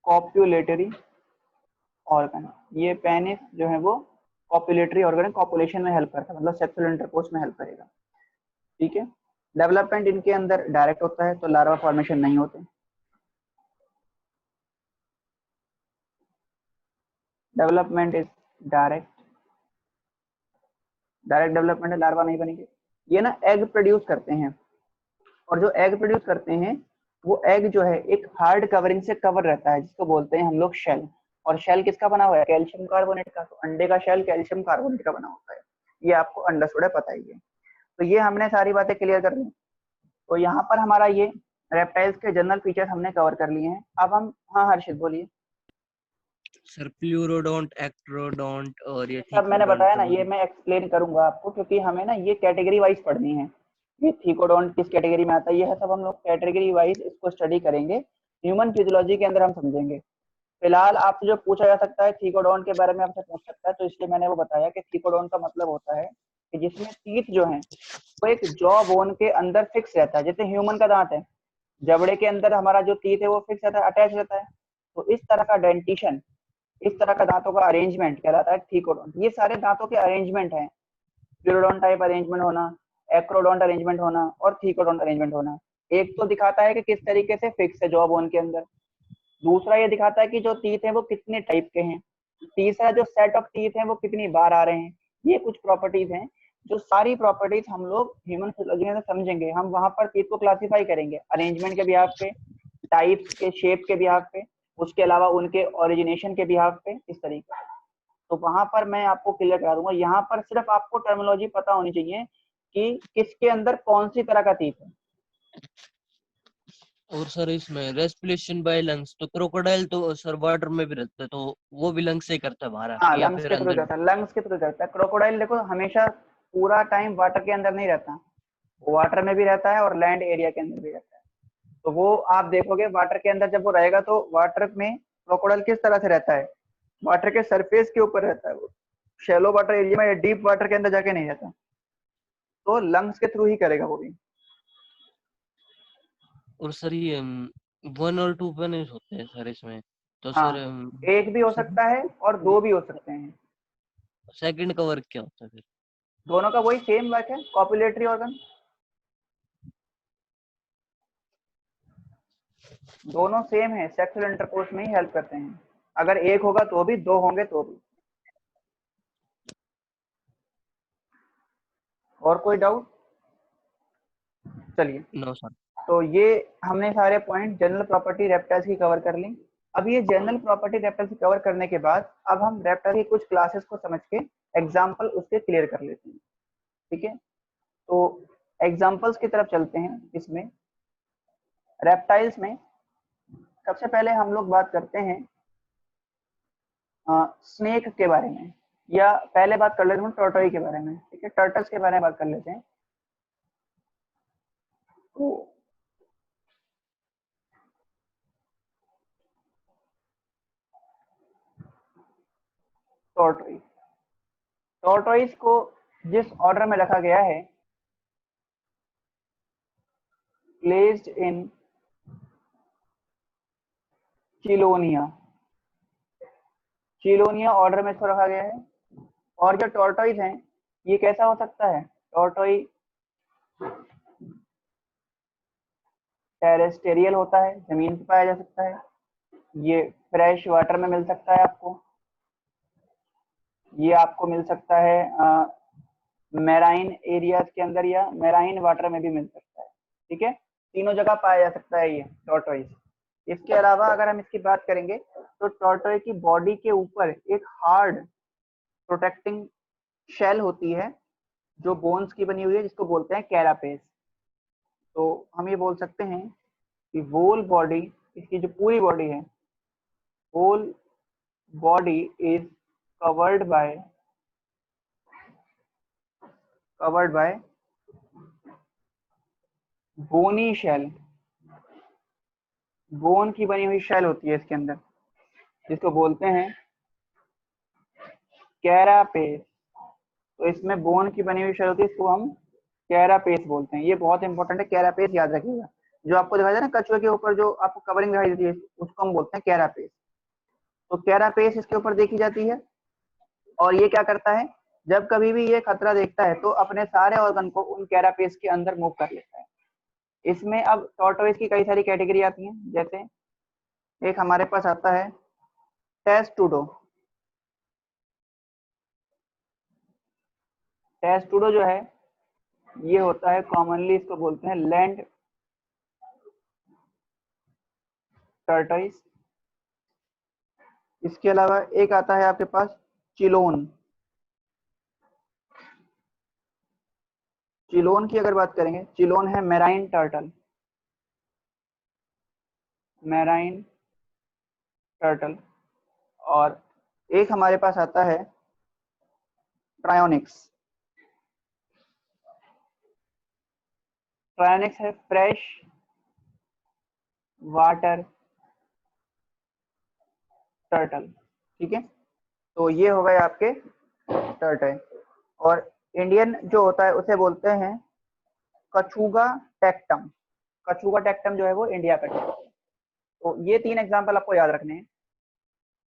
कॉप्युलेटरी ऑर्गन। ये पेनिस जो है वो कॉप्युलेटरी ऑर्गन, कॉपुलेशन में हेल्प करता है, मतलब सेक्सुअल इंटरकोर्स में हेल्प करेगा। ठीक है, डेवलपमेंट इनके अंदर डायरेक्ट होता है, तो लार्वा फॉर्मेशन नहीं होते। डेवलपमेंट इज डायरेक्ट डेवलपमेंट है, लार्वा नहीं बनेंगे। ये ना एग प्रोड्यूस करते हैं, और जो एग प्रोड्यूस करते हैं वो एग जो है एक हार्ड कवरिंग से कवर रहता है, जिसको बोलते हैं हम लोग शेल। और शेल किसका बना हुआ है, कैल्शियम कार्बोनेट का। तो अंडे का शेल कैल्शियम कार्बोनेट का बना होता है, ये आपको अंडरस्टूड है, पता ही है। तो ये हमने सारी बातें क्लियर कर ली। तो यहाँ पर हमारा ये रेप्टाइल्स के जनरल फीचर्स हमने कवर कर लिए हैं। अब हम, हाँ हर्षित बोलिए। सर प्लूरोडोंट, एक्ट्रोडोंट और ये सब मैंने बताया ना, ये थीकोडोंट। मैं एक्सप्लेन करूंगा आपको, क्योंकि हमें ना ये कैटेगरी वाइज पढ़नी है। ये थीकोडोंट किस कैटेगरी में आता है, ये है सब हम लोग कैटेगरी वाइज इसको स्टडी करेंगे, ह्यूमन फिजियोलॉजी के अंदर हम समझेंगे। फिलहाल आपसे जो पूछा जा सकता है थीकोडोंट के बारे में आपसे पूछ सकता है, तो इसलिए मैंने वो बताया कि थीकोडोंट का मतलब होता है कि जिसमें टीथ जो है वो एक जॉ बोन के अंदर फिक्स रहता है। जैसे ह्यूमन का दांत है, जबड़े के अंदर हमारा जो टीथ है वो फिक्स रहता है, अटैच रहता है। तो इस तरह का डेंटिशन, इस तरह का दांतों का अरेंजमेंट कहलाता है थीकोडोंट। ये सारे दांतों के अरेंजमेंट हैं, प्लूरोडोंट टाइप अरेंजमेंट होना, एक्रोडोंट अरेंजमेंट होना और थीकोडोंट अरेंजमेंट होना। एक तो दिखाता है कि किस तरीके से फिक्स है जॉ बोन के अंदर, दूसरा ये दिखाता है कि जो टीथ है वो कितने टाइप के हैं, तीसरा जो सेट ऑफ टीथ है वो कितनी बार आ रहे हैं। ये कुछ प्रॉपर्टीज हैं, जो सारी प्रॉपर्टीज हम लोग ह्यूमन फिजियोलॉजी में समझेंगे। हम वहां पर टीथ को क्लासिफाई करेंगे अरेंजमेंट के बिहाफ पे, टाइप्स के, शेप के बिहाफ पे, उसके अलावा उनके ओरिजिनेशन के बिहाफ पे, इस तरीके से। तो वहां पर मैं आपको क्लियर करा दूंगा। यहाँ पर सिर्फ आपको टर्मिनोलॉजी पता होनी चाहिए कि किसके अंदर कौन सी तरह का टीथ है। और सर इसमें रेस्पिरेशन बाय लंग्स, तो क्रोकोडाइल तो सर वाटर में भी रहता है, तो वो भी लंग्स से करता है बाहर हाँ, या लंग्स फिर के थ्रू अंदर? जाता है, लंग्स के थ्रू जाता है। क्रोकोडाइल देखो हमेशा पूरा टाइम वाटर के अंदर नहीं रहता, वाटर में भी रहता है और लैंड एरिया के अंदर भी रहता है। तो वो आप देखोगे वाटर के अंदर जब वो रहेगा तो वाटर में क्रोकोडाइल किस तरह से रहता है, वाटर के सरफेस के ऊपर रहता है, वो शैलो वाटर एरिया में या डीप वाटर के अंदर जाके नहीं रहता। तो लंग्स के थ्रू ही करेगा वो भी। और सर ये 1 और 2 पेनिस होते हैं सर इसमें, तो हाँ, सर एक भी हो सकता है और 2 भी हो सकते हैं। सेकंड का वर्क क्या होता है फिर? दोनों का वही सेम वर्क है, कॉपुलेटरी ऑर्गन। दोनों सेम है, सेक्सुअल इंटरकोर्स में ही हेल्प करते हैं। अगर एक होगा तो भी, 2 होंगे तो भी। और कोई डाउट? चलिए, नो सर। तो ये हमने सारे पॉइंट जनरल प्रॉपर्टी रेप्टाइल्स की कवर कर ली। अब ये जनरल प्रॉपर्टी रेप्टाइल्स की कवर करने के बाद अब हम रेप्टाइल की कुछ क्लासेस को समझ के एग्जाम्पल उसके क्लियर कर लेते हैं। ठीक है, तो एग्जाम्पल्स की तरफ चलते हैं। इसमें रेप्टाइल्स में सबसे पहले हम लोग बात करते हैं स्नेक के बारे में, या पहले बात कर लेते हैं टर्टल के बारे में। ठीक है, टर्टल्स के बारे में बात कर लेते हैं। तो टॉर्टोइस, टॉर्टोइस को जिस ऑर्डर में रखा गया है, प्लेस्ड इन चिलोनिया, चिलोनिया ऑर्डर में इसको रखा गया है। और जो टॉर्टोइस हैं, ये कैसा हो सकता है? टॉर्टोइस टेरेस्टेरियल होता है, जमीन पर पाया जा सकता है। ये फ्रेश वाटर में मिल सकता है आपको, ये आपको मिल सकता है मैराइन एरियाज के अंदर या मैराइन वाटर में भी मिल सकता है। ठीक है, तीनों जगह पाया जा सकता है ये टॉर्टोइस। इसके अलावा अगर हम इसकी बात करेंगे तो टॉर्टोइस की बॉडी के ऊपर एक हार्ड प्रोटेक्टिंग शेल होती है जो बोन्स की बनी हुई है, जिसको बोलते हैं कैरापेस। तो हम ये बोल सकते हैं कि होल बॉडी, इसकी जो पूरी बॉडी है, whole body is covered by bony shell, bone की बनी हुई शेल होती है इसके अंदर, जिसको बोलते हैं कैरापेस। तो इसमें बोन की बनी हुई शेल होती है, इसको हम कैरापेस बोलते हैं। ये बहुत इंपॉर्टेंट है, कैरापेस याद रखिएगा। जो आपको दिखाई दे ना कछुए के ऊपर जो आपको कवरिंग दिखाई देती है, उसको हम बोलते हैं कैरापेस। तो कैरापेस इसके ऊपर देखी जाती है, और ये क्या करता है, जब कभी भी ये खतरा देखता है तो अपने सारे ऑर्गन को उन कैरापेस के अंदर मूव कर लेता है। इसमें अब टॉर्टोइस की कई सारी कैटेगरी आती हैं, जैसे एक हमारे पास आता है टेस्टुडो। टेस्टुडो जो है, ये होता है कॉमनली इसको बोलते हैं लैंड टर्टोइस। इसके अलावा एक आता है आपके पास चिलोन। चिलोन की अगर बात करेंगे, चिलोन है मैराइन टर्टल, मैराइन टर्टल। और एक हमारे पास आता है ट्रायोनिक्स। ट्रायोनिक्स है फ्रेश वाटर टर्टल। ठीक है, तो ये हो गए आपके टर्टल। और इंडियन जो होता है उसे बोलते हैं कछुगा टेक्टम। कछुगा टेक्टम जो है वो इंडिया का है। तो ये तीन एग्जांपल आपको याद रखने हैं।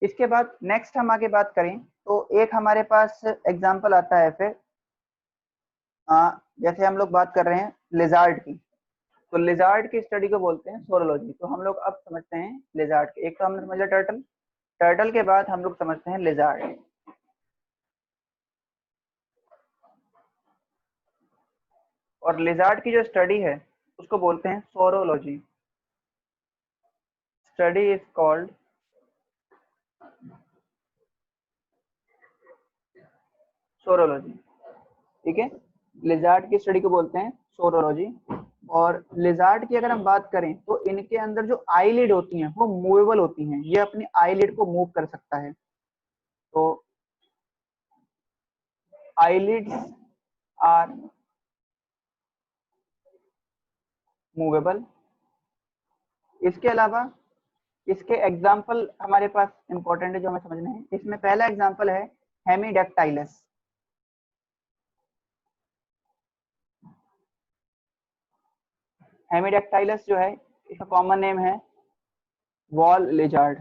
इसके बाद नेक्स्ट हम आगे बात करें तो एक हमारे पास एग्जांपल आता है फिर जैसे हम लोग बात कर रहे हैं लिजार्ड की, तो लिजार्ड की स्टडी को बोलते हैं सोरोलॉजी। तो हम लोग अब समझते हैं लिजार्ड के। एक तो हमने समझ लिया टर्टल, टर्टल के बाद हम लोग समझते हैं लिजार्ड। और लिजार्ड की जो स्टडी है उसको बोलते हैं saurology. Study is called saurology. ठीक है, लिजार्ड की स्टडी को बोलते हैं सोरोलॉजी। और लिजार्ड की अगर हम बात करें तो इनके अंदर जो आईलिड होती हैं वो मूवेबल होती हैं, ये अपनी आईलिड को मूव कर सकता है। तो आईलिड्स आर मूवेबल। इसके अलावा इसके एग्जाम्पल हमारे पास इंपॉर्टेंट है जो हमें समझने हैं। इसमें पहला एग्जाम्पल है हेमीडेक्टाइलस। हेमीडेक्टाइलस जो है, इसका कॉमन नेम है वॉल लिजार्ड।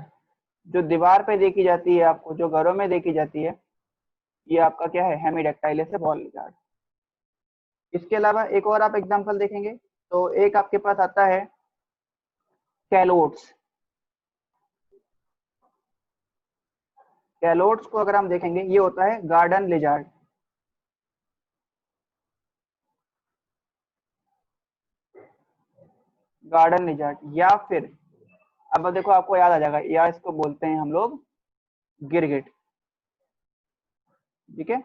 जो दीवार पे देखी जाती है आपको, जो घरों में देखी जाती है, ये आपका क्या है, हेमीडेक्टाइलस है, वॉल लिजार्ड। इसके अलावा एक और आप एग्जाम्पल देखेंगे तो एक आपके पास आता है कैलोट्स। कैलोट्स को अगर हम देखेंगे, ये होता है गार्डन लिजार्ड। गार्डन लिजार्ड, या फिर अब देखो आपको याद आ जाएगा, या इसको बोलते हैं हम लोग गिरगिट, ठीक है।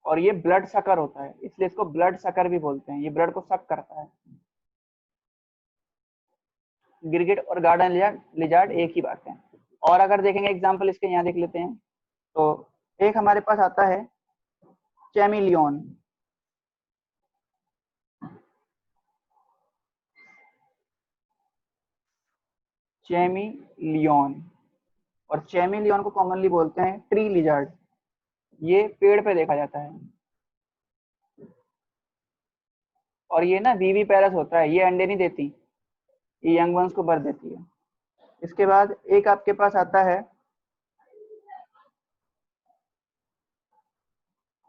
और ये ब्लड सकर होता है, इसलिए इसको ब्लड सकर भी बोलते हैं, ये ब्लड को सक करता है। गिरगिट और गार्डन लिजार्ड एक ही बात है। और अगर देखेंगे एग्जांपल इसके, यहाँ देख लेते हैं, तो एक हमारे पास आता है चैमिलियन, चैमिलियन, और चैमिलियन को कॉमनली बोलते हैं ट्री लिजार्ड, ये पेड़ पे देखा जाता है। और ये ना वीवी पैरस होता है, ये अंडे नहीं देती, ये यंग वंस को बर्थ देती है। इसके बाद एक आपके पास आता है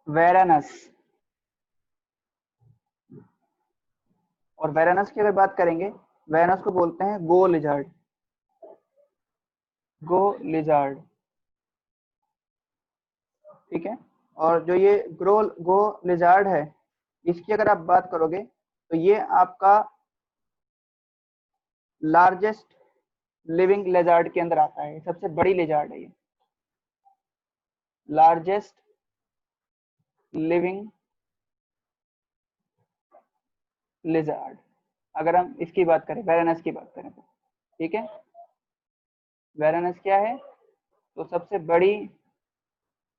वेरानस, और वेरानस की अगर बात करेंगे, वेरानस को बोलते हैं गो लिजार्ड, गो लिजार्ड, ठीक है। और जो ये गो लिजार्ड है, इसकी अगर आप बात करोगे तो ये आपका लार्जेस्ट लिविंग लेजार्ड के अंदर आता है, सबसे बड़ी लेजार्ड है ये, लार्जेस्ट लिविंग लेजार्ड, अगर हम इसकी बात करें, वेरानस की बात करें तो, ठीक है। वेरानस क्या है, तो सबसे बड़ी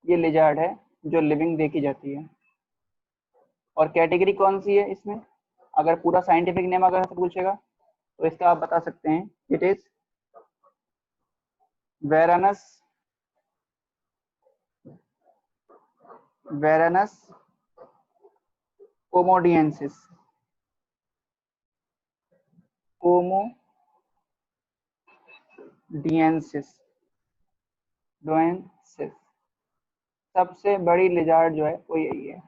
ये लेजार्ड है जो लिविंग देखी जाती है। और कैटेगरी कौन सी है इसमें, अगर पूरा साइंटिफिक नेम अगर पूछेगा तो इसका आप बता सकते हैं, इट इज वेरानस, वेरानस कोमोडियंसिस, कोमोडियंसिस, डोएंसिस, सबसे बड़ी लिजार्ड जो है वो यही है।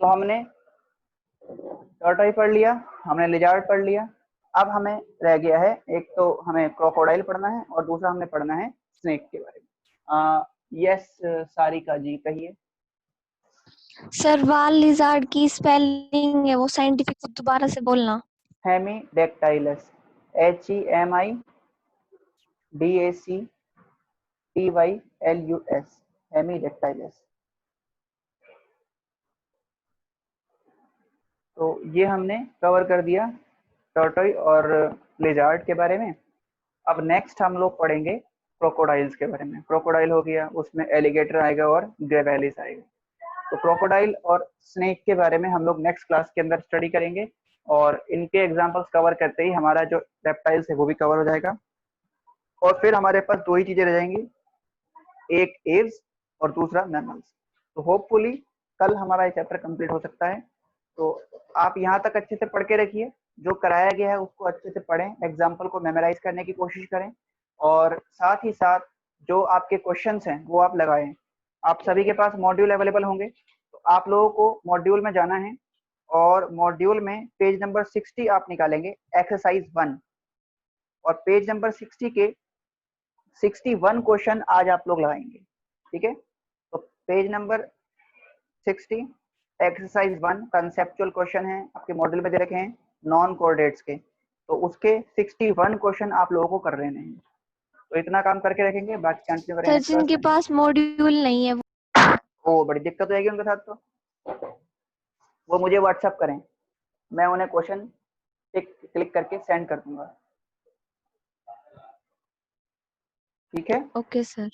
तो हमने टॉर्टॉइस पढ़ लिया, हमने लिजार्ड पढ़ लिया, अब हमें रह गया है एक तो हमें क्रोकोडाइल पढ़ना है और दूसरा हमने पढ़ना है स्नेक के बारे में। यस सारिका जी कहिए। सर वाल लिजार्ड की स्पेलिंग है वो साइंटिफिक दोबारा से बोलना। Hemidactylus, HEMIDACTYLUS, Hemidactylus. तो ये हमने कवर कर दिया टॉर्टोइस और लिजार्ड के बारे में। अब नेक्स्ट हम लोग पढ़ेंगे क्रोकोडाइल्स के बारे में। क्रोकोडाइल हो गया, उसमें एलिगेटर आएगा और ग्रेवेलिस आएगा। तो क्रोकोडाइल और स्नेक के बारे में हम लोग नेक्स्ट क्लास के अंदर स्टडी करेंगे, और इनके एग्जांपल्स कवर करते ही हमारा जो रेप्टाइल्स है वो भी कवर हो जाएगा। और फिर हमारे पास दो ही चीजें रह जाएंगी, एक एव्स और दूसरा मैमल्स। तो होपफुली कल हमारा ये चैप्टर कंप्लीट हो सकता है। तो आप यहाँ तक अच्छे से पढ़ के रखिए, जो कराया गया है उसको अच्छे से पढ़ें, एग्जाम्पल को मेमोराइज करने की कोशिश करें, और साथ ही साथ जो आपके क्वेश्चंस हैं वो आप लगाएं। आप सभी के पास मॉड्यूल अवेलेबल होंगे, तो आप लोगों को मॉड्यूल में जाना है, और मॉड्यूल में पेज नंबर 60 आप निकालेंगे एक्सरसाइज 1, और पेज नंबर 60 के 61 क्वेश्चन आज आप लोग लगाएंगे, ठीक है। तो page number 60 exercise 1 conceptual question है, आपके मॉड्यूल में दे रखे हैं नॉन कोऑर्डिनेट्स के, तो उसके 61 क्वेश्चन आप लोगों को कर लेने हैं। तो इतना काम करके रखेंगे, बाकी कंटिन्यू सर करेंगे। जिनके पास मॉड्यूल नहीं है वो बड़ी दिक्कत हो जाएगी उनके साथ, तो वो मुझे व्हाट्सएप करें, मैं उन्हें क्वेश्चन क्लिक करके सेंड कर दूंगा, ठीक है। Okay sir.